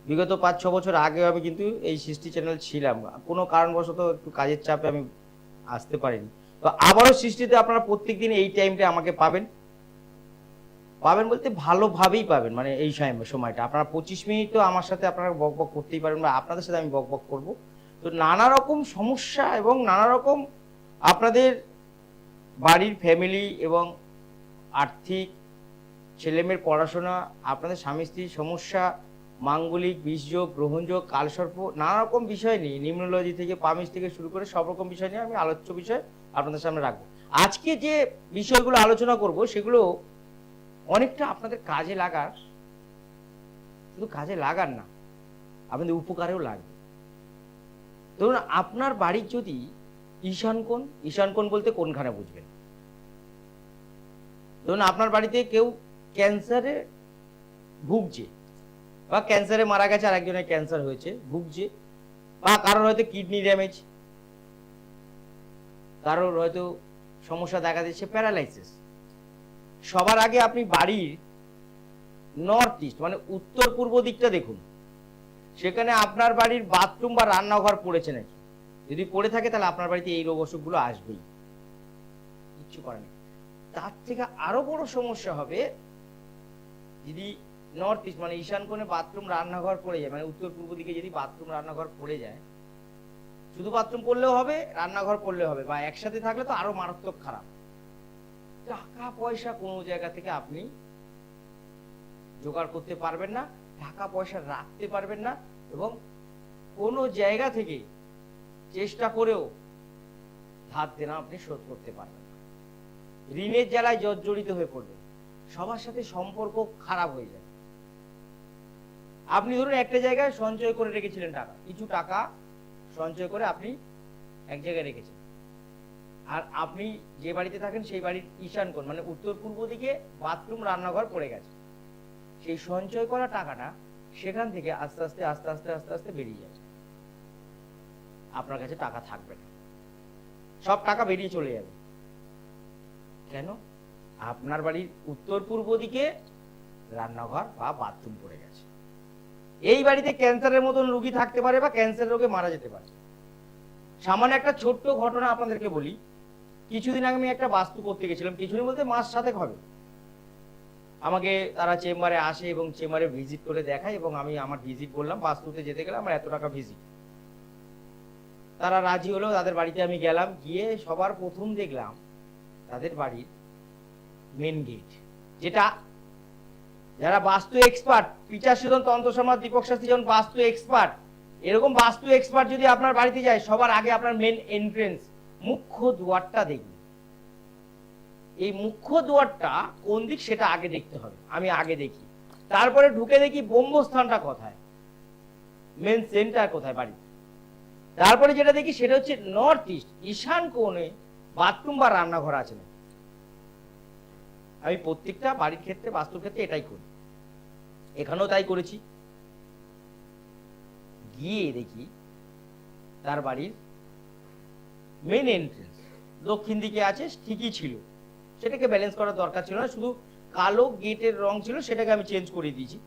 বিগত 5-6 বছর আগেও আমি কিন্তু এই সৃষ্টি চ্যানেল ছিলাম, কোনো কারণবশত একটু কাজের চাপে আমি আসতে পারিনি। তো আবারও সৃষ্টিতে আপনারা প্রত্যেকদিন এই টাইমটা আমাকে পাবেন। পাবেন বলতে ভালোভাবেই পাবেন, মানে এই সময়টা আপনারা 25 মিনিট তো আমার সাথে আপনারা বক বক করতেই পারেন, বা আপনাদের সাথে আমি বক বক করবো। তো নানা রকম সমস্যা এবং নানা রকম আপনাদের বাড়ির ফ্যামিলি এবং আর্থিক, ছেলেমেয়ের পড়াশোনা, আপনাদের স্বামী স্ত্রীর সমস্যা, মাঙ্গলিক, বিষযোগ, গ্রহণযোগ, কালসর্প, নানা রকম বিষয় নিয়ে, নিউমোলজি থেকে পামিশ থেকে শুরু করে সব রকম বিষয় নিয়ে আমি আলোচ্য বিষয় আপনাদের সামনে রাখবো। আজকে যে বিষয়গুলো আলোচনা করব সেগুলো অনেকটা আপনাদের কাজে লাগার, শুধু কাজে লাগার না, আপনাদের উপকারেও লাগবে। ধরুন আপনার বাড়ির যদি ঈশানকোণ, ঈশানকোণ বলতে কোনখানে বুঝবেন? ধরুন আপনার বাড়িতে কেউ ক্যান্সারে ভুগছে, বা ক্যান্সারে মারা গেছে, আর একজনের ক্যান্সার হয়েছে, ভুগছে, বা কারোর হয়তো কিডনি ড্যামেজ, কারোর হয়তো সমস্যা দেখা দিচ্ছে প্যারালাইসিস। সবার আগে আপনি বাড়ির নর্থ ইস্ট মানে উত্তর পূর্ব দিকটা দেখুন, সেখানে আপনার বাড়ির বাথরুম বা রান্নাঘর পড়েছে নাকি। যদি পড়ে থাকে তাহলে আপনার বাড়িতে এই রোগ অসুখগুলো আসবেই, কিচ্ছু করে না। তার থেকে আরো বড় সমস্যা হবে যদি নর্থ ইস্ট মানে ঈশান কোণে বাথরুম রান্নাঘর পড়ে যায়, মানে উত্তর পূর্ব দিকে যদি বাথরুম রান্নাঘর পড়ে যায়, শুধু বাথরুম পড়লেও হবে, রান্নাঘর পড়লেও হবে, বা একসাথে থাকলে তো আরো মারাত্মক খারাপ। টাকা পয়সা কোনো জায়গা থেকে আপনি জোগাড় করতে পারবেন না, টাকা পয়সা রাখতে পারবেন না, এবং কোনো জায়গা থেকে চেষ্টা করেও ধার দেনা আপনি শোধ করতে পারবেন না। ঋণের জ্বালায় জর্জরিত হয়ে পড়বেন, সবার সাথে সম্পর্ক খারাপ হয়ে যায়। আপনি ধরুন একটা জায়গায় সঞ্চয় করে রেখেছিলেন টাকা, কিছু টাকা সঞ্চয় করে আপনি এক জায়গায় রেখেছেন, আর আপনি যে বাড়িতে থাকেন সেই বাড়ির ঈশান কোণ মানে উত্তর পূর্ব দিকে বাথরুম রান্নাঘর পড়ে গেছে। সেই সঞ্চয় করা টাকাটা সেখান থেকে আস্তে আস্তে আস্তে আস্তে আস্তে আস্তে বেরিয়ে যাবে, আপনার কাছে টাকা থাকবে না, সব টাকা বেরিয়ে চলে যাবে। কেন? আপনার বাড়ির উত্তর পূর্ব দিকে রান্নাঘর বা বাথরুম পড়ে গেছে। এই বাড়িতে ক্যান্সারের মতন রোগী থাকতে পারে, বা ক্যান্সার রোগে মারা যেতে পারে। সামান্য একটা ছোট্ট ঘটনা আপনাদেরকে বলি। কিছুদিন আগে আমি একটা বাস্তু করতে গেছিলাম, কিছুদিন বলতে মাস 7 হবে। আমাকে তারা চেম্বারে আসে এবং চেম্বারে ভিজিট করে দেখায়, এবং আমি আমার ভিজিট বললাম, বাস্তুতে যেতে গেলে আমার এত টাকা ভিজিট। তারা রাজি হলো, তাদের বাড়িতে আমি গেলাম, গিয়ে সবার প্রথম দেখলাম তাদের বাড়ির মেন গেট, যেটা যারা বাস্তু এক্সপার্ট, পিচার সুদন তন্ত্র সম্রাট দীপক শাস্ত্রী যেমন বাস্তু এক্সপার্ট, এরকম বাস্তু এক্সপার্ট যদি আপনার বাড়িতে যায়, সবার আগে আপনার মেন এন্ট্রেন্স মুখ্য দুয়ারটা দেখবে। এই মুখ্য দুয়ারটা কোন দিক সেটা আগে দেখতে হবে, আমি আগে দেখি। তারপরে ঢুকে দেখি ব্রহ্মস্থানটা কোথায়, মেন সেন্টার কোথায় বাড়ি। তারপরে যেটা দেখি সেটা হচ্ছে নর্থ ইস্ট ঈশান কোণে বাথরুম বা রান্নাঘর আছে না। আমি প্রত্যেকটা বাড়ির ক্ষেত্রে, বাস্তুর ক্ষেত্রে এটাই করি, এখানেও তাই করেছি। গিয়ে দেখি তার বাড়ির মেন এন্ট্রেন্স দক্ষিণ দিকে আছে, ঠিকই ছিল, সেটাকে ব্যালেন্স করার দরকার ছিল না, শুধু কালো গেটের রং ছিল, সেটাকে আমি চেঞ্জ করে দিয়েছি।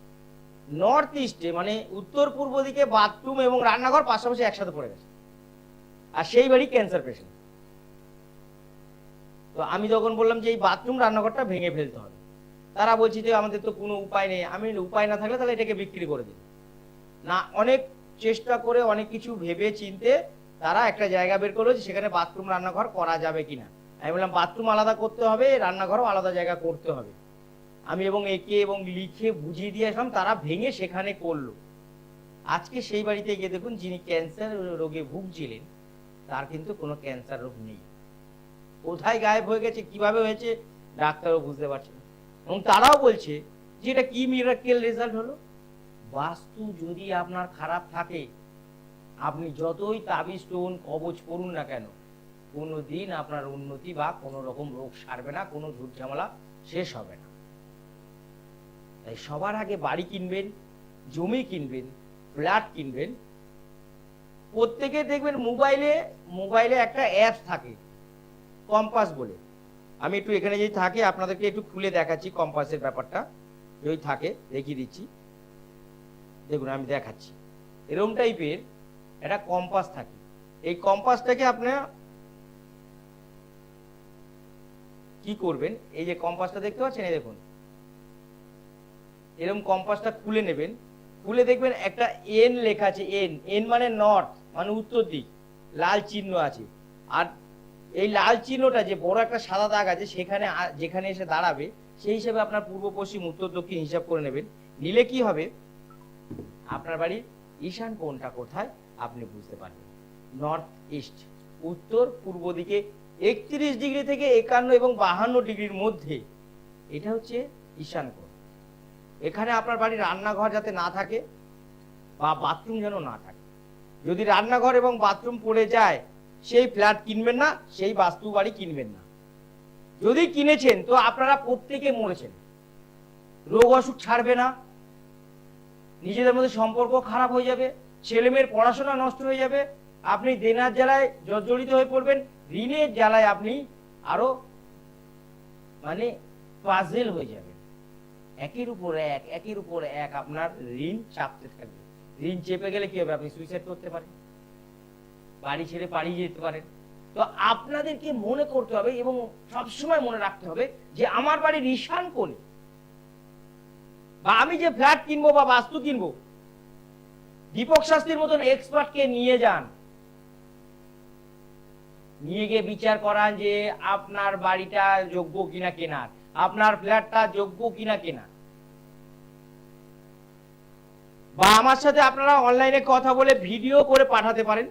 নর্থ ইস্টে মানে উত্তর পূর্ব দিকে বাথরুম এবং রান্নাঘর পাশাপাশি একসাথে পড়ে গেছে, আর সেই বাড়ি ক্যান্সার পেশেন্ট। তো আমি যখন বললাম যে এই বাথরুম রান্নাঘরটা ভেঙে ফেলতে হবে, তারা বলছে যে আমাদের তো কোনো উপায় নেই। আমি উপায় না থাকলে তাহলে এটাকে বিক্রি করে দিই না। অনেক চেষ্টা করে, অনেক কিছু ভেবে চিনতে তারা একটা জায়গা বের করলো যে সেখানে বাথরুম রান্নাঘর করা যাবে কিনা। আমি বললাম বাথরুম আলাদা করতে হবে, রান্নাঘরও আলাদা জায়গা করতে হবে। আমি এবং একে এবং লিখে বুঝিয়ে দিয়ে আসলাম, তারা ভেঙে সেখানে করলো। আজকে সেই বাড়িতে গিয়ে দেখুন, যিনি ক্যান্সার রোগে ভুগছিলেন তার কিন্তু কোনো ক্যান্সার রোগ নেই। কোথায় গায়েব হয়ে গেছে, কিভাবে হয়েছে, ডাক্তারও বুঝতে পারছে না। এবং তারাও বলছে যে এটা কি মিরাকেল রেজাল্ট হলো। বাস্তু যদি আপনার খারাপ থাকে, আপনি যতই তাবিজ টোন কবচ করুন না কেন, কোনোদিন আপনার উন্নতি বা কোনো রকম রোগ সারবে না, কোনো ঝুট ঝামেলা শেষ হবে না। তাই সবার আগে বাড়ি কিনবেন, জমি কিনবেন, ফ্ল্যাট কিনবেন, প্রত্যেকে দেখবেন মোবাইলে একটা অ্যাপ থাকে কম্পাস বলে। আমি একটু এখানে যদি থাকে আপনাদেরকে একটু খুলে দেখাচ্ছি কম্পাসের ব্যাপারটা, যদি থাকে দেখিয়ে দিচ্ছি। দেখুন আমি দেখাচ্ছি, এরকম টাইপের একটা কম্পাস থাকে। এই কম্পাসটাকে আপনারা কি করবেন, এই যে কম্পাসটা দেখতে পাচ্ছেন, এই দেখুন এরকম কম্পাসটা খুলে নেবেন, খুলে দেখবেন একটা এন লেখা আছে, এন, এন মানে নর্থ, মানে উত্তর দিক, লাল চিহ্ন আছে। আর এই লাল চিহ্নটা যে বড় একটা সাদা দাগ আছে, সেখানে যেখানে এসে দাঁড়াবে সেই হিসাবে আপনার পূর্ব পশ্চিম উত্তর দক্ষিণ হিসাব করে নেবেন। নিলে কি হবে, আপনার বাড়ির ঈশান কোণটা কোথায় আপনি বুঝতে পারবেন। নর্থ ইস্ট, উত্তর পূর্ব দিকে 31 ডিগ্রি থেকে 51 এবং 52 ডিগ্রির মধ্যে, এটা হচ্ছে ঈশান কোণ। এখানে আপনার বাড়ির রান্নাঘর যাতে না থাকে বা বাথরুম যেন না থাকে। যদি রান্নাঘর এবং বাথরুম পড়ে যায়, সেই ফ্ল্যাট কিনবেন না, সেই বাস্তু বাড়ি কিনবেন না। যদি কিনেছেন তো আপনারা প্রত্যেকে মরেছেন, রোগ অসুখ ছাড়বে না, নিজেদের মধ্যে সম্পর্ক খারাপ হয়ে যাবে, ছেলে মেয়ের পড়াশোনা নষ্ট হয়ে যাবে, আপনি দেনার জ্বালায় জর্জরিত হয়ে পড়বেন, ঋণের জ্বালায় আপনি আরো মানে পাজেল হয়ে যাবেন। একের উপর এক, একের উপর এক আপনার ঋণ চাপতে থাকবে। ঋণ চেপে গেলে কি হবে, আপনি সুইসাইড করতে পারেন, বাড়ি ছেড়ে পালিয়ে যেতে পারেন। তো আপনাদেরকে মনে করতে হবে এবং সবসময় মনে রাখতে হবে যে আমার বাড়ির ঈশান কোণে, বা আমি যে ফ্ল্যাট কিনবো বা বাস্তু কিনবো, দীপক শাস্ত্রীর মতন এক্সপার্টকে নিয়ে যান, নিয়ে গিয়ে বিচার করান যে আপনার বাড়িটা যোগ্য কিনা কেনার, আপনার ফ্ল্যাটটা যোগ্য কিনা কেনার। বা আমার সাথে আপনারা অনলাইনে কথা বলে ভিডিও করে পাঠাতে পারেন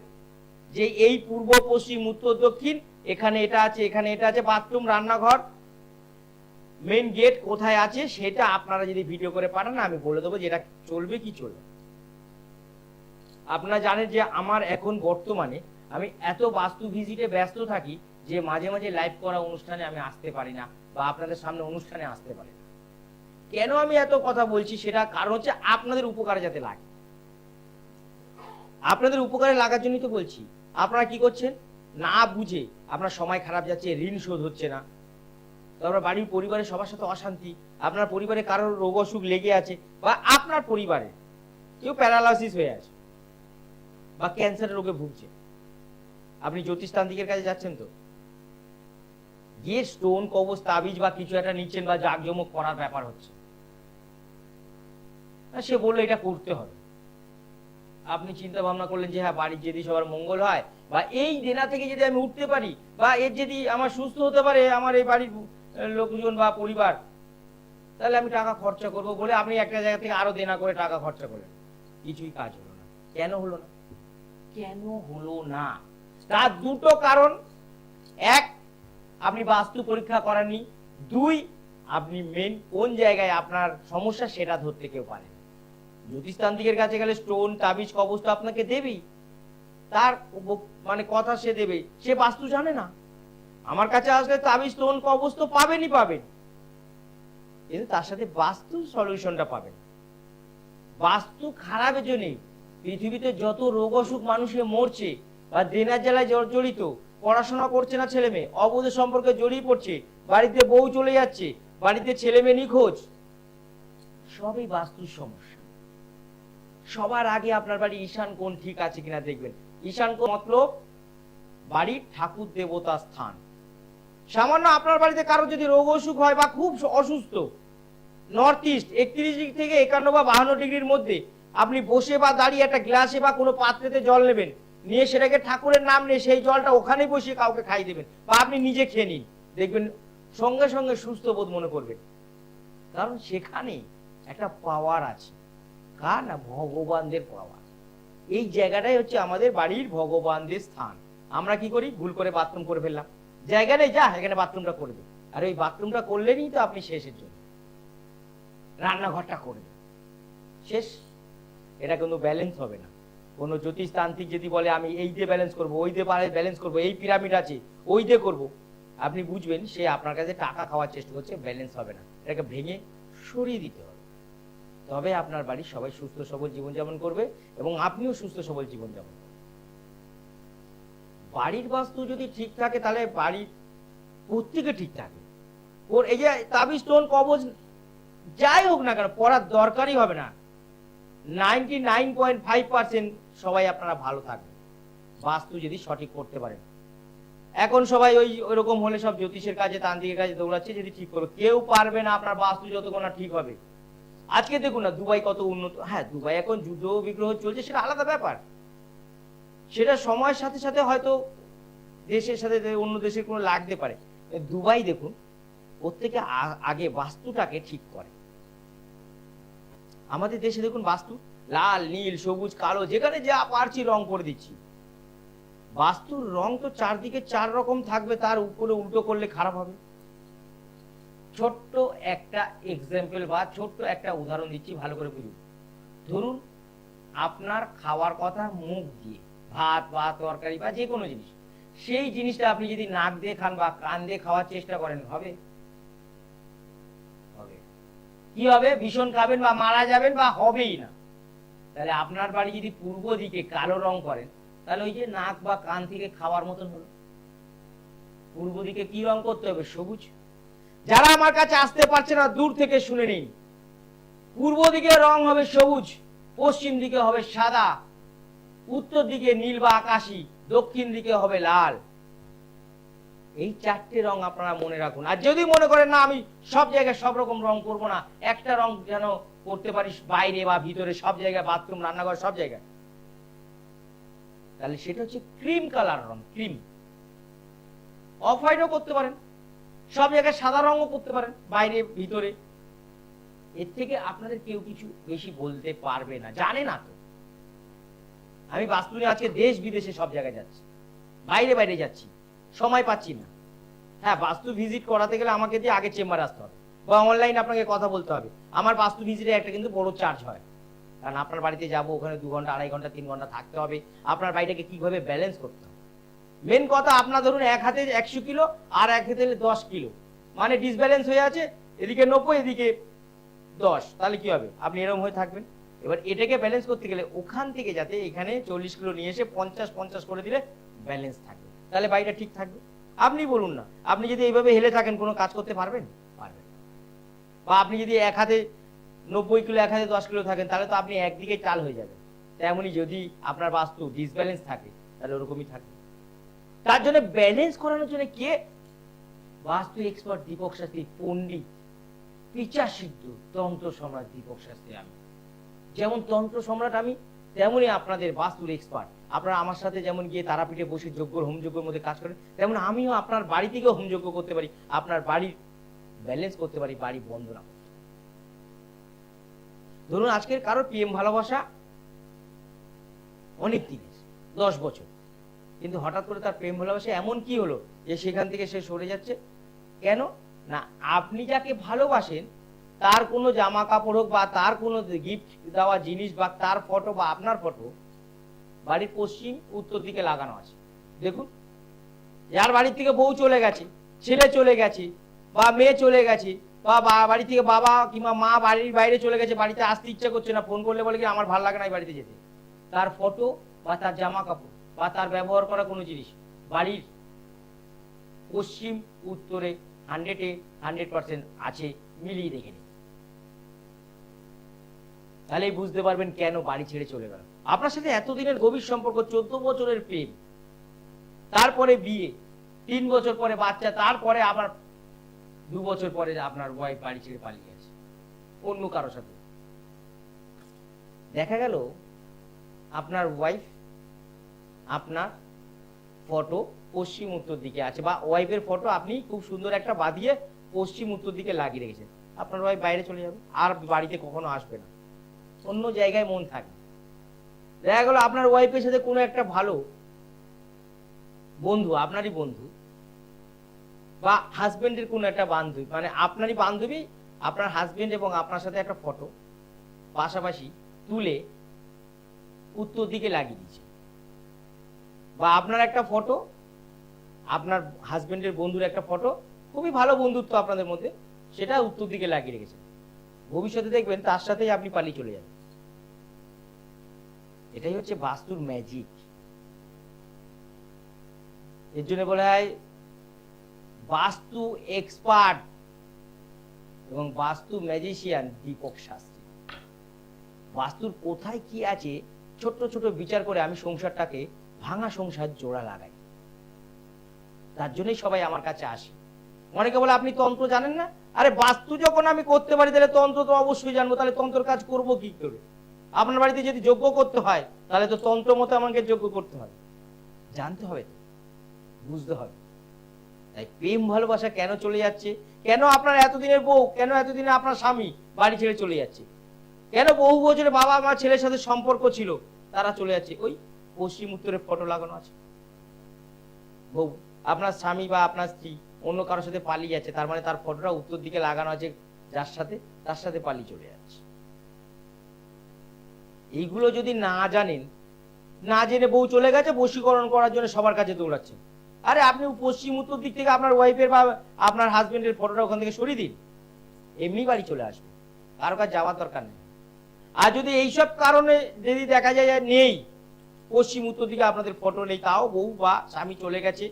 যে এই পূর্ব পশ্চিম উত্তর দক্ষিণ, এখানে এটা আছে, এখানে এটা আছে, বাথরুম রান্নাঘর মেইন গেট কোথায় আছে, সেটা আপনারা যদি ভিডিও করে পাঠান আমি বলে দেবো যেটা চলবে কি চলবে। আপনারা জানেন যে আমার এখন বর্তমানে আমি এত বাস্তু ভিজিটে ব্যস্ত থাকি যে মাঝে মাঝে লাইভ করা অনুষ্ঠানে আমি আসতে পারি না, বা আপনাদের সামনে অনুষ্ঠানে আসতে পারি না। কেন আমি এত কথা বলছি, সেটা কারণ হচ্ছে আপনাদের উপকারে যাতে লাগে। আপনাদের উপকারে লাগার জন্যই তো বলছি। আপনারা কি করছেন, না বুঝে আপনার সময় খারাপ যাচ্ছে, ঋণ শোধ হচ্ছে না, তারপর বাড়ির পরিবারের সবার সাথে অশান্তি, আপনার পরিবারে কারোর রোগ অসুখ লেগে আছে, বা আপনার পরিবারে কেউ প্যারালাইসিস হয়ে আছে বা ক্যান্সারের রোগে ভুগছে, আপনি জ্যোতিষতান্ত্রিকের কাছে যাচ্ছেন, তো গিয়ে স্টোন কবচ তাবিজ বা কিছু একটা নিচ্ছেন বা জাঁকজমক করার ব্যাপার হচ্ছে, সে বললো এটা করতে হবে। আপনি চিন্তা ভাবনা করলেন যে হ্যাঁ বাড়ির যদি সবার মঙ্গল হয়, বা এই দেনা থেকে যদি আমি উঠতে পারি, বা এর যদি আমার সুস্থ হতে পারে আমার এই বাড়ির লোকজন বা পরিবার, তাহলে আমি টাকা খরচা করব বলে আপনি একটা জায়গা থেকে আরো দেনা করে টাকা খরচা করলেন, কিছুই কাজ হলো না। কেন হলো না? কেন হলো না? তার দুটো কারণ, এক, আপনি বাস্তু পরীক্ষা করাননি, দুই, আপনি মেন কোন জায়গায় আপনার সমস্যা সেটা ধরতে কেউ পারেন। জ্যোতিষতান্ত্রিকের কাছে গেলে স্টোন তাবিজ কবচ তো আপনাকে দেবেই, তার মানে কথা সে দেবে, সে বাস্তু জানে না। আমার কাছে আসলে তাবিজ স্টোন কবচ তো পাবেনই পাবেন, কিন্তু তার সাথে বাস্তু সলিউশনটা পাবেন। বাস্তু খারাপের জন্য পৃথিবীতে যত রোগ অসুখ মানুষে মরছে, বা দেনার জ্বালায় জর্জরিত, পড়াশোনা করছে না ছেলে মেয়ে, অবৈধ সম্পর্কে জড়িয়ে পড়ছে, বাড়িতে বউ চলে যাচ্ছে, বাড়িতে ছেলে মেয়ে নিখোঁজ, সবই বাস্তুর সমস্যা। সবার আগে আপনার বাড়ি ঈশান কোণ ঠিক আছে কিনা দেখবেন। ঈশান কোণ মতলব বাড়ির ঠাকুর দেবতা স্থান। সামান্য আপনার বাড়িতে কারো যদি রোগ অসুখ হয় বা খুব অসুস্থ, নর্থ ইস্ট 31 ডিগ্রি থেকে 51 বা 52 ডিগ্রির মধ্যে আপনি বসে বা দাঁড়িয়ে একটা গ্লাসে বা কোনো পাত্রেতে জল নেবেন, নিয়ে সেটাকে ঠাকুরের নাম নিয়ে সেই জলটা ওখানে বসিয়ে কাউকে খাইয়ে দেবেন, বা আপনি নিজে খেয়ে নিন, দেখবেন সঙ্গে সঙ্গে সুস্থ বোধ মনে করবেন। কারণ সেখানে একটা পাওয়ার আছে। কার না? ভগবানদের পাওয়ার। এই জায়গাটাই হচ্ছে আমাদের বাড়ির ভগবানদের স্থান। আমরা কি করি, ভুল করে বাথরুম করে ফেললাম, জায়গা নেই, যা এখানে বাথরুমটা করবে, আর ওই বাথরুমটা করলেনই তো আপনি শেষের জন্য। রান্নাঘরটা করবে, শেষ। এটা কিন্তু ব্যালেন্স হবে না। কোন জ্যোতিষতান্ত্রিক যদি বলে আমি এই দিয়ে ব্যালেন্স করবো, ওই দিয়ে ব্যালেন্স করবো, এই পিরামিড আছে ওই দিয়ে করবো, আপনি বুঝবেন সে আপনার কাছে টাকা খাওয়ার চেষ্টা করছে, ব্যালেন্স হবে না। এটাকে ভেঙে সরিয়ে দিতে হবে, তবে আপনার বাড়ির সবাই সুস্থ সবল জীবনযাপন করবে এবং আপনিও সুস্থ সবল জীবনযাপন করবেন। বাড়ির বাস্তু যদি ঠিক থাকে তাহলে বাড়ির প্রত্যেকে ঠিক থাকে। ওর এই যে তাবিজ স্টোন কবচ যাই হোক না কেন পড়ার দরকারই হবে না। 99.5% সবাই আপনারা ভালো থাকবেন বাস্তু যদি সঠিক করতে পারেন। এখন সবাই ওইরকম হলে সব জ্যোতিষের কাজে তান্ত্রিকের কাজে দৌড়াচ্ছে, যদি ঠিক করো কেউ পারবে না আপনার বাস্তু যতক্ষণ না ঠিক হবে। আজকে দেখুন না দুবাই কত উন্নত, হ্যাঁ দুবাই এখন যুদ্ধ বিগ্রহ চলছে সেটা আলাদা ব্যাপার, সেটা সময়ের সাথে সাথে হয়তো দেশের সাথে অন্য দেশের কোনো লাগতে পারে। দুবাই দেখুন প্রত্যেকে আগে বাস্তুটাকে ঠিক করে। আমাদের দেশে দেখুন বাস্তু লাল নীল সবুজ কালো যেখানে যা পারছি রং করে দিচ্ছি। বাস্তুর রং তো চারদিকে 4 রকম থাকবে, তার উপরে উল্টো করলে খারাপ হবে। ছোট্ট একটা এক্সাম্পল বা ছোট্ট একটা উদাহরণ দিচ্ছি, ভালো করে বুঝুন। ধরুন আপনার খাওয়ার কথা মুখ দিয়ে, ভাত বা তরকারি বা যে কোনো জিনিস, সেই জিনিসটা আপনি যদি নাক দিয়ে খান বা কান দিয়ে খাওয়ার চেষ্টা করেন, হবে? হবে। কি হবে? ভীষণ খাবেন বা মারা যাবেন বা হবেই না। তাহলে আপনার বাড়ি যদি পূর্ব দিকে কালো রং করেন, তাহলে ওই যে নাক বা কান থেকে খাওয়ার মতন হলো। পূর্ব দিকে কি রং করতে হবে? সবুজ। যারা আমার কাছে আসতে পারছে না দূর থেকে শুনে নিন, পূর্ব দিকে রং হবে সবুজ, পশ্চিম দিকে হবে সাদা, উত্তর দিকে নীল বা আকাশী, দক্ষিণ দিকে হবে লাল। এই 4টে রং আপনারা মনে রাখুন। আর যদি মনে করেন না আমি সব জায়গায় সব রকম রং করব না, একটা রং যেন করতে পারিস বাইরে বা ভিতরে সব জায়গায়, বাথরুম রান্নাঘর সব জায়গায়, তাহলে সেটা হচ্ছে ক্রিম কালার রং। ক্রিম অফ হোয়াইটও করতে পারেন, সব জায়গায় সাদা রঙও করতে পারেন, বাইরে ভিতরে। এর থেকে আপনাদের কেউ কিছু বেশি বলতে পারবে না, জানে না তো। আমি বাস্তু নিয়ে আজকে দেশ বিদেশে সব জায়গায় যাচ্ছি, বাইরে বাইরে যাচ্ছি, সময় পাচ্ছি না। হ্যাঁ বাস্তু ভিজিট করাতে গেলে আমাকে দিয়ে আগে চেম্বারে আসতে হবে বা অনলাইন আপনাকে কথা বলতে হবে। আমার বাস্তু ভিজিটে একটা কিন্তু বড় চার্জ হয়, কারণ আপনার বাড়িতে যাবো, ওখানে 2 ঘন্টা 2.5 ঘন্টা 3 ঘন্টা থাকতে হবে, আপনার বাড়িটাকে কিভাবে ব্যালেন্স করতে হবে। মেন কথা, আপনার ধরুন এক হাতে 100 কিলো আর এক হাতে 10 কিলো, মানে ডিসব্যালেন্স হয়ে আছে, এদিকে 90 এদিকে 10, তাহলে কি হবে? আপনি এরকম হয়ে থাকবেন। এবার এটাকে ব্যালেন্স করতে গেলে ওখান থেকে যাতে এখানে 40 কিলো নিয়ে এসে 50-50 করে দিলে ব্যালেন্স থাকবে, তাহলে বাড়িটা ঠিক থাকবে। আপনি বলুন না, আপনি যদি এইভাবে হেলে থাকেন কোনো কাজ করতে পারবেন? পারবেন। বা আপনি যদি এক হাতে 90 কিলো এক হাতে 10 কিলো থাকেন, তাহলে তো আপনি একদিকে চাল হয়ে যাবেন। তেমনি যদি আপনার বাস্তু ডিসব্যালেন্স থাকে, তাহলে ওরকমই থাকবে। তার জন্য ব্যালেন্স করানোর জন্য কে? বাস্তু এক্সপার্ট দীপক শাস্ত্রী, পণ্ডিত, বিচার সিদ্ধ তন্ত্র সম্রাট দীপক শাস্ত্রী। আমি যেমন তন্ত্র সম্রাট আমি, তেমনি আপনাদের বাস্তুর এক্সপার্ট। আপনারা আমার সাথে যেমন গিয়ে তারাপীঠে বসে যজ্ঞ হোমযজ্ঞের মধ্যে কাজ করেন, তেমন আমিও আপনার বাড়ি থেকেও হোমযজ্ঞ করতে পারি, আপনার বাড়ির ব্যালেন্স করতে পারি, বাড়ি বন্ধ না করতে। ধরুন আজকের কারোর প্রেম ভালোবাসা অনেক দিনের, 10 বছর, কিন্তু হঠাৎ করে তার প্রেম ভালোবাসা এমন কি হলো যে সেখান থেকে সে সরে যাচ্ছে। কেন না? আপনি যাকে ভালোবাসেন তার কোনো জামা কাপড় হোক বা তার কোনো গিফট দেওয়া জিনিস বা তার ফটো বা আপনার ফটো বাড়ির পশ্চিম উত্তর দিকে লাগানো আছে। দেখুন, যার বাড়ি থেকে বউ চলে গেছে, ছেলে চলে গেছে বা মেয়ে চলে গেছে, বা বাড়ি থেকে বাবা কিংবা মা বাড়ির বাইরে চলে গেছে, বাড়িতে আসতে ইচ্ছা করছে না, ফোন করলে বলে কি আমার ভালো লাগে না এই বাড়িতে যেতে, তার ফটো বা তার জামা কাপড় বা তার ব্যবহার করা কোনো জিনিস বাড়ির পশ্চিম উত্তরে 100% আছে, মিলিয়ে দেখে নিন। তাহলেই বুঝতে পারবেন কেন বাড়ি ছেড়ে চলে গেল। আপনার সাথে এতদিনের গভীর সম্পর্ক, 14 বছরের প্রেম, তারপরে বিয়ে, 3 বছর পরে বাচ্চা, তারপরে আবার 2 বছর পরে আপনার ওয়াইফ বাড়ি ছেড়ে পালিয়ে গেছে অন্য কারোর সাথে। দেখা গেল আপনার ওয়াইফ আপনার ফটো পশ্চিম উত্তর দিকে আছে, বা ওয়াইফের ফটো আপনি খুব সুন্দর একটা বাঁধিয়ে পশ্চিম উত্তর দিকে লাগিয়ে রেখেছেন। আপনার ওয়াইফ বাইরে চলে যাবে, আর বাড়িতে কখনো আসবে না, অন্য জায়গায় মন থাকবে। দেখা গেল আপনার ওয়াইফের সাথে কোনো একটা ভালো বন্ধু, আপনারই বন্ধু বা হাজবেন্ডের কোনো একটা বান্ধবী, মানে আপনারই বান্ধবী, আপনার হাজবেন্ড এবং আপনার সাথে একটা ফটো পাশাপাশি তুলে উত্তর দিকে লাগিয়ে দিয়েছে। বা আপনার একটা ফটো, আপনার হাজবেন্ডের বন্ধুর একটা ফটো, খুবই ভালো বন্ধুত্ব আপনাদের মধ্যে, সেটা উত্তর দিকে লাগিয়ে রেখেছেন। ভবিষ্যতে দেখবেন তার সাথেই আপনি পালিয়ে চলে যাবেন। এটাই হচ্ছে বাস্তুর ম্যাজিক। এর জন্য বলা হয় বাস্তু এক্সপার্ট এবং বাস্তু ম্যাজিশিয়ান দীপক শাস্ত্রী। বাস্তুর কোথায় কি আছে ছোট্ট ছোট বিচার করে আমি সংসারটাকে ভাঙা সংসার জোড়া লাগাই। তার জন্যই সবাই আমার কাছে আসে। অনেকে বলে আপনি তন্ত্র জানেন না। আরে বাস্তু যখন আমি করতে পারি তাহলে তন্ত্র তো অবশ্যই জানবো, তাহলে তন্ত্রের কাজ করব কি করে? আপনার বাড়িতে যদি যজ্ঞ করতে হয় তাহলে তো তন্ত্র মতো আমাকে যজ্ঞ করতে হবে, জানতে হবে, বুঝতে হবে। তাই প্রেম ভালোবাসা কেন চলে যাচ্ছে, কেন আপনার এতদিনের বউ, কেন এতদিনে আপনার স্বামী বাড়ি ছেড়ে চলে যাচ্ছে, কেন বহু বছরে বাবা মা ছেলের সাথে সম্পর্ক ছিল তারা চলে যাচ্ছে, ওই পশ্চিম উত্তরে ফটো লাগানো আছে। বউ আপনার স্বামী বা আপনার স্ত্রী অন্য কারোর সাথে পালিয়ে যাচ্ছে, তার মানে তার ফটোটা উত্তর দিকে লাগানো আছে, যার সাথে তার সাথে পালিয়ে চলে যাচ্ছে। এইগুলো যদি না জানেন, না জেনে বউ চলে গেছে বশীকরণ করার জন্য সবার কাছে দৌড়াচ্ছেন। আরে আপনি পশ্চিম উত্তর দিক থেকে আপনার ওয়াইফের বা আপনার হাজবেন্ডের ফটোটা ওখান থেকে সরিয়ে দিন, এমনি বাড়ি চলে আসবে, কারো কাছে যাওয়ার দরকার নেই। আর যদি এইসব কারণে যদি দেখা যায় নেই, পশ্চিম উত্তর দিকে আপনাদের ফটো নেই, তাও বউ বা স্বামী চলে গেছে,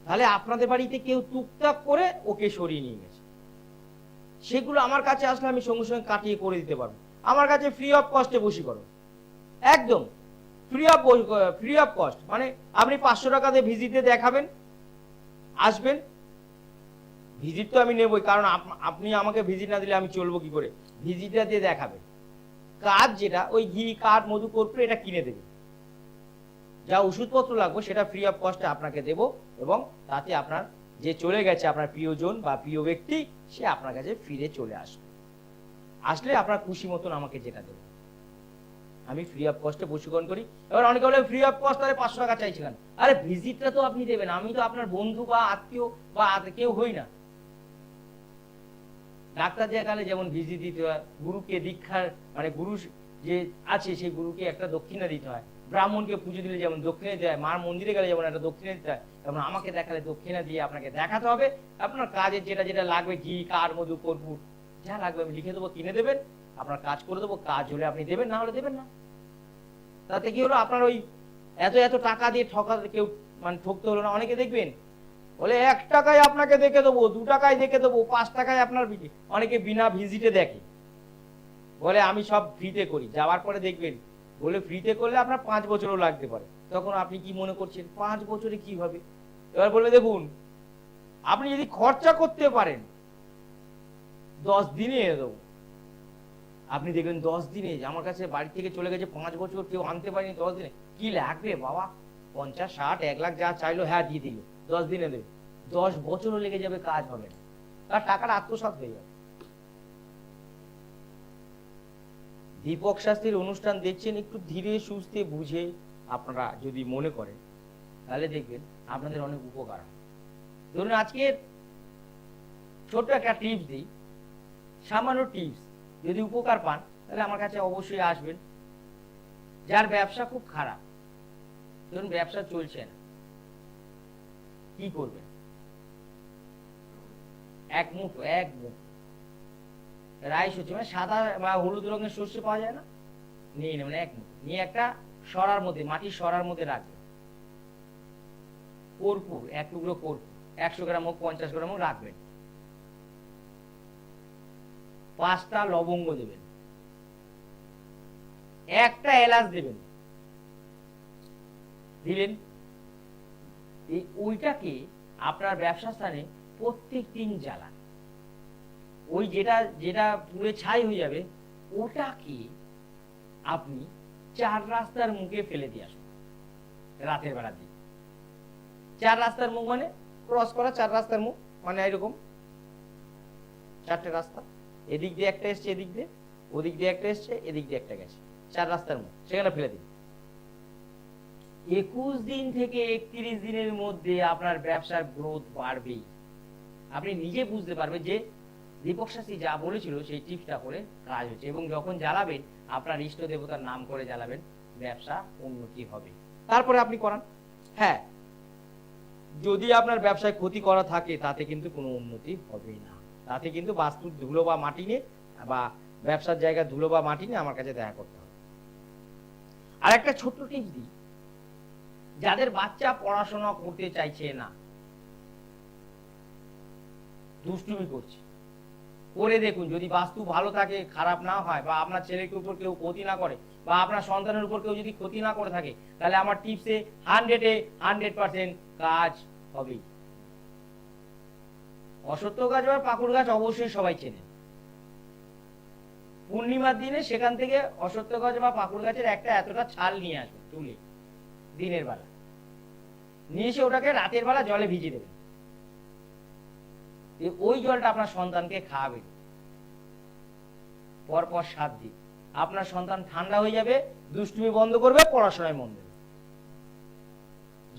তাহলে আপনাদের বাড়িতে কেউ টুকটাক করে ওকে সরিয়ে নিয়ে গেছে। সেগুলো আমার কাছে আসলে আমি সঙ্গে সঙ্গে কাটিয়ে করে দিতে পারবো। আমার কাছে ফ্রি অফ কস্টে বশীকরণ, একদম ফ্রি অফ কস্ট। মানে আপনি 500 টাকা দিয়ে ভিজিটে দেখাবেন, আসবেন, ভিজিট তো আমি নেবই, কারণ আপনি আমাকে ভিজিট না দিলে আমি চলবো কি করে? ভিজিটটা দিয়ে দেখাবেন, কাজ যেটা ওই ঘি কাঠ মধু কর্পূর এটা কিনে দেবে, যা ওষুধপত্র লাগবে সেটা ফ্রি অফ কস্টে আপনাকে দেব, এবং তাতে আপনার যে চলে গেছে আপনার প্রিয়জন বা প্রিয় ব্যক্তি সে আপনার কাছে ফিরে চলে আসবে। আসলে আপনার খুশি মতন আমাকে যেটা দেবে, আমি ফ্রি অফ কস্টে বশীকরণ করি। এবার অনেকে বলে ফ্রি অফ কস্ট, তাহলে 500 টাকা চাইছিলেন। আরে ভিজিটটা তো আপনি দেবেন, আমি তো আপনার বন্ধু বা আত্মীয় বা কেউ হই না। ডাক্তার দেখালে যেমন ভিজিট দিতে হয়, গুরুকে দীক্ষার মানে গুরু যে আছে সেই গুরুকে একটা দক্ষিণা দিতে হয়, ব্রাহ্মণকে পুজো দিলে যেমন দক্ষিণা দিতে হয়, মার মন্দিরে গেলে যেমন একটা দক্ষিণা দিতে হয়, তেমন আমাকে দেখালে দক্ষিণা দিয়ে আপনাকে দেখাতে হবে। আপনার কাজের যেটা যেটা লাগবে ঘি কাঠ মধু কর্পূর যা লাগবে আমি লিখে দেবো, কিনে দেবেন, আপনার কাজ করে দেবো, কাজ হলে আপনি দেবেন, না হলে দেবেন না। তাতে কি হলো, আপনার ওই এত এত টাকা দিয়ে ঠকা কেউ মানে ঠকতে হলো না। অনেকে দেখবেন বলে 1 টাকায় আপনাকে দেখে দেবো, 2 টাকায় দেখে দেবো, 5 টাকায় আপনার, অনেকে বিনা ভিজিটে দেখে, বলে আমি সব ফ্রিতে করি, যাওয়ার পরে দেখবেন বলে ফ্রিতে করলে আপনার 5 বছরও লাগতে পারে। তখন আপনি কি মনে করছেন 5 বছরে কি হবে? এবার বলবে দেখুন আপনি যদি খরচা করতে পারেন 10 দিনে দেবো, আপনি দেখবেন 10 দিনে আমার কাছে বাড়ি থেকে চলে গেছে 5 বছর কেউ আনতে পারেনি, 10 দিনে কি লাগবে বাবা, 50 60 1 লাখ যা চাইলো হ্যাঁ দিয়ে দিল, 10 দিনে দেবে, 10 বছরও লেগে যাবে, কাজ হবে না, তার টাকাটা আত্মসাৎ হয়ে যাবে। দীপক শাস্ত্রীর অনুষ্ঠান দেখছেন, একটু ধীরে সুস্থে বুঝে আপনারা যদি মনে করেন তাহলে দেখবেন আপনাদের অনেক উপকার হয়। ধরুন আজকে ছোট্ট একটা টিপস দিই, সামান্য টিপস, যদি উপকার পান তাহলে আমার কাছে অবশ্যই আসবেন। যার ব্যবসা খুব খারাপ, ধরুন ব্যবসা চলছে না, কি করবেন? এক মুঠো রাইস হচ্ছে মানে সাদা বা হলুদ রঙের সর্ষে পাওয়া যায় না, নিয়ে নেবেন এক মুঠো, নিয়ে একটা সরার মধ্যে মাটির সরার মধ্যে রাখবেন। কর্পূর 1 টুকরো কর্পূর 100 গ্রাম হোক 50 গ্রাম হোক রাখবেন। 5টা লবঙ্গ দেবেন, 1টা এলাচ দেবেন, দিলেন। ওইটাকে আপনার ব্যবসা স্থানে প্রত্যেক দিন জ্বালান। ওই যেটা যেটা পুড়ে ছাই হয়ে যাবে ওটাকে আপনি 4 রাস্তার মুখে ফেলে দিয়ে আসুন রাতের বেলার দিকে। 4 রাস্তার মুখ মানে ক্রস করা 4 রাস্তার মুখ, মানে এরকম 4টে রাস্তা, এদিক দিয়ে একটা এসছে, এদিক দিয়ে, ওদিক দিয়ে একটা এসছে, এদিক দিয়ে একটা গেছে, 4 রাস্তার মুখ, সেখানে ফেলে দিন। 21 দিন থেকে 31 দিনের মধ্যে আপনার ব্যবসার গ্রোথ বাড়বেই। আপনি নিজে বুঝতে পারবেন যে দীপক শাস্ত্রী যা বলেছিল সেই টিপসটা করে কাজ হচ্ছে। এবং যখন জ্বালাবেন আপনার ইষ্ট দেবতার নাম করে জ্বালাবেন, ব্যবসা উন্নতি হবে। তারপরে আপনি করান। হ্যাঁ, যদি আপনার ব্যবসায় ক্ষতি করা থাকে তাতে কিন্তু কোনো উন্নতি হবে না, তাতে কিন্তু বাস্তুর ধুলো বা মাটি নিয়ে বা ব্যবসার জায়গায় ধুলো বা মাটি নিয়ে আমার কাছে দেখা করতে হবে। আর একটা ছোট্ট টিপস দিই, যাদের বাচ্চা পড়াশোনা করতে চাইছে না, দুষ্টুমি করছে, করে দেখুন, যদি বাস্তু ভালো থাকে, খারাপ না হয়, বা আপনার ছেলেকে উপর কেউ ক্ষতি না করে, বা আপনার সন্তানের উপর কেউ যদি ক্ষতি না করে থাকে, তাহলে আমার টিপসে 100% কাজ হবে। অশ্বত্থ গাছ বা পাকুড় গাছ অবশ্যই সবাই চেনে। পূর্ণিমার দিনে সেখান থেকে অশ্বত্থ গাছ বা পাকুড় গাছের একটা এতটা ছাল নিয়ে আসবেন তুলে, দিনের বেলা নিয়ে এসে ওটাকে রাতের বেলা জলে ভিজিয়ে দেবেন। ওই জলটা আপনার সন্তানকে খাওয়াবেন পরপর 7 দিন। আপনার সন্তান ঠান্ডা হয়ে যাবে, দুষ্টুমি বন্ধ করবে, পড়াশোনায় মন দেবে।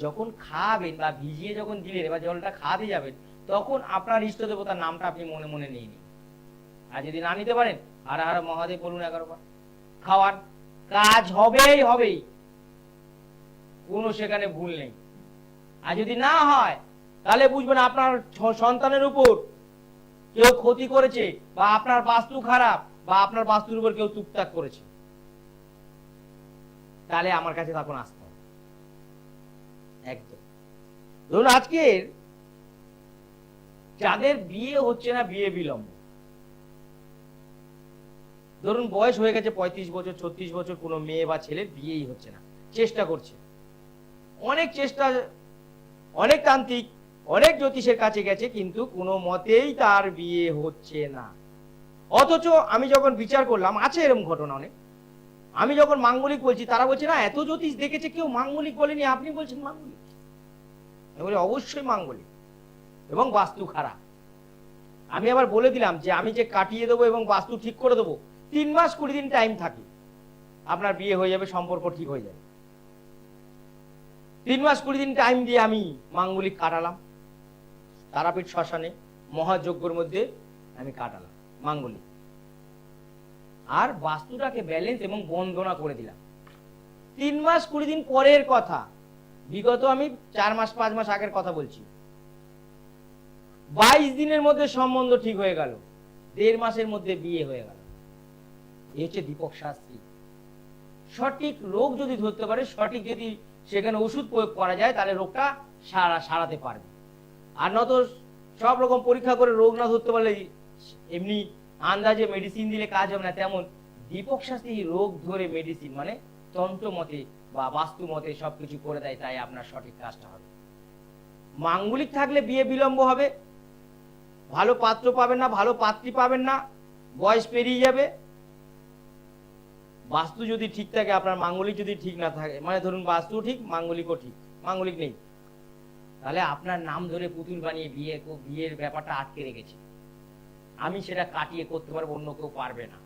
যখন খাওয়াবেন বা ভিজিয়ে যখন দিলেন, এবার জলটা খাওয়াতে যাবেন, তখন আপনার ইষ্ট দেবতার নামটা আপনি মনে মনে নিয়ে নিন। আর যদি না নিতে পারেন, হর হর মহাদেব বলুন 11 বার। খাওয়ান, কাজ হবেই, কোনো সেখানে ভুল নেই। আর যদি না হয়, তাহলে বুঝবেন আপনার সন্তানের উপর কেউ ক্ষতি করেছে, বা আপনার বাস্তু খারাপ, বা আপনার বাস্তুর উপর কেউ টুকটাক করেছে। তাহলে আমার কাছে তখন আসতে হবে একদম। ধরুন আজকের যাদের বিয়ে হচ্ছে না, বিয়ে বিলম্ব, ধরুন বয়স হয়ে গেছে 35 বছর, 36 বছর, কোনো মেয়ে বা ছেলের বিয়েই হচ্ছে না, চেষ্টা করছে, অনেক চেষ্টা, অনেক তান্ত্রিক, অনেক জ্যোতিষের কাছে গেছে, কিন্তু কোনো মতেই তার বিয়ে হচ্ছে না। অথচ আমি যখন বিচার করলাম, আছে এরকম ঘটনা অনেক, আমি যখন মাঙ্গলিক বলছি, তারা বলছে না এত জ্যোতিষ দেখেছে, কেউ মাঙ্গলিক বলেনি, আপনি বলছেন মাঙ্গলিক। বলে অবশ্যই মাঙ্গলিক, এবং বাস্তু খারাপ। আমি আবার বলে দিলাম যে আমি যে কাটিয়ে দেবো এবং বাস্তু ঠিক করে দেবো, 3 মাস 20 দিন টাইম থাকে, আপনার বিয়ে হয়ে যাবে, সম্পর্ক ঠিক হয়ে যাবে। 3 মাস 20 দিন টাইম দিয়ে আমি মাঙ্গলিক কাটালাম, তারাপীঠ শ্মশানে মহাযজ্ঞের মধ্যে আমি কাটালাম মাঙ্গলিক, আর বাস্তুটাকে ব্যালেন্স এবং বন্দনা করে দিলাম। 3 মাস 20 দিন পরের কথা, বিগত আমি 4 মাস 5 মাস আগের কথা বলছি, 22 দিনের মধ্যে সম্বন্ধ ঠিক হয়ে গেল, 1.5 মাসের মধ্যে বিয়ে হয়ে গেল। এই হচ্ছে দীপক শাস্ত্রী। সঠিক রোগ যদি ধরতে পারে, সঠিক যদি সেখানে ওষুধ প্রয়োগ করা যায়, তাহলে রোগটা সারাতে পারবে। আর নয়তো সব রকম পরীক্ষা করে রোগ না ধরতে পারলে এমনি আন্দাজে মেডিসিন দিলে কাজ হবে না। তেমন দীপক শাস্ত্রী রোগ ধরে মেডিসিন, মানে তন্ত্র মতে বা বাস্তু মতে সবকিছু করে দেয়, তাই আপনার সঠিক কাজটা হবে। মাঙ্গলিক থাকলে বিয়ে বিলম্ব হবে, ভালো পাত্র পাবেন না, ভালো পাত্রী পাবেন না, বয়স পেরিয়ে যাবে। বাস্তু যদি ঠিক থাকে, আপনার মাঙ্গলিক যদি ঠিক না থাকে, মানে ধরুন বাস্তু ঠিক, মাঙ্গলিকও ঠিক, মাঙ্গলিক নেই, তাহলে আপনার নাম ধরে পুতুল বানিয়ে বিয়ের ব্যাপারটা আটকে রেখেছে। আমি সেটা কাটিয়ে করতে পারবো, অন্য কেউ পারবে না।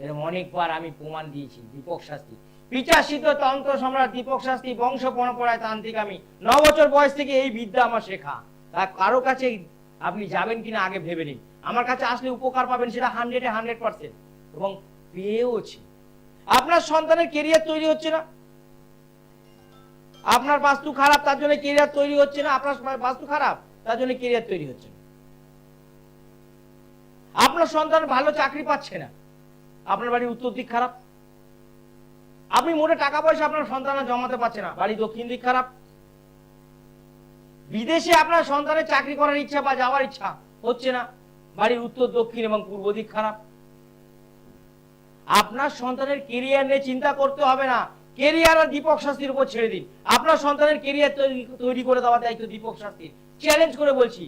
এরকম অনেকবার আমি প্রমাণ দিয়েছি। দীপক শাস্ত্রী, পিতাসিদ্ধ তন্ত্র সম্রাট দীপক শাস্ত্রী, বংশ পরম্পরায় তান্ত্রিক। আমি 9 বছর বয়স থেকে এই বিদ্যা আমার শেখা। কারো কাছে আপনি যাবেন কিনা আগে ভেবে নিন। আমার কাছে আসলে উপকার পাবেন, সেটা 100% এবং পেয়েওছি। আপনার সন্তানের কেরিয়ার তৈরি হচ্ছে না, আপনার বাস্তু খারাপ, তার জন্য কেরিয়ার তৈরি হচ্ছে না। আপনার বাস্তু খারাপ, তার জন্য কেরিয়ার তৈরি হচ্ছে না। আপনার সন্তান ভালো চাকরি পাচ্ছে না, আপনার বাড়ির উত্তর দিক খারাপ। আপনি মোটে টাকা পয়সা আপনার সন্তান জমাতে পারছে না, বাড়ির দক্ষিণ দিক খারাপ। বিদেশে আপনার সন্তানের চাকরি করার ইচ্ছা বা যাওয়ার ইচ্ছা হচ্ছে না, বাড়ির উত্তর, দক্ষিণ এবং পূর্ব দিক খারাপ। আপনার সন্তানের কেরিয়ার নিয়ে চিন্তা করতে হবে না, কেরিয়ার আর দীপক শাস্ত্রীর উপর ছেড়ে দিন। আপনার সন্তানের কেরিয়ার তৈরি করে দেওয়ার দায়িত্ব দীপক শাস্ত্রীর। চ্যালেঞ্জ করে বলছি,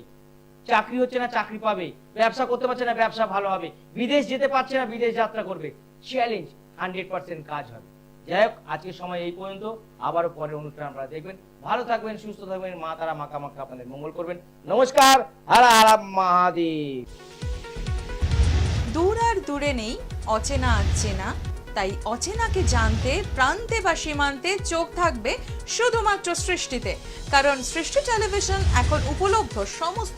চাকরি হচ্ছে না, চাকরি পাবে। ব্যবসা করতে পারছে না, ব্যবসা ভালো হবে। বিদেশ যেতে পারছে না, বিদেশ যাত্রা করবে। চ্যালেঞ্জ, 100% কাজ হবে। যাই হোক, আজকের সময় এই পর্যন্ত। আবারও পরের অনুষ্ঠান আপনারা দেখবেন। ভালো থাকবেন, সুস্থ থাকবেন, মা তারা মাকা আপনাদের মঙ্গল করবেন। নমস্কার, হর হর মহাদেব। দূর আর দূরে নেই অচেনা আচেনা, তাই অচেনাকে জানতে প্রান্তে বা সীমান্তে চোখ থাকবে শুধুমাত্র সৃষ্টিতে। কারণ সৃষ্টি টেলিভিশন এখন উপলব্ধ সমস্ত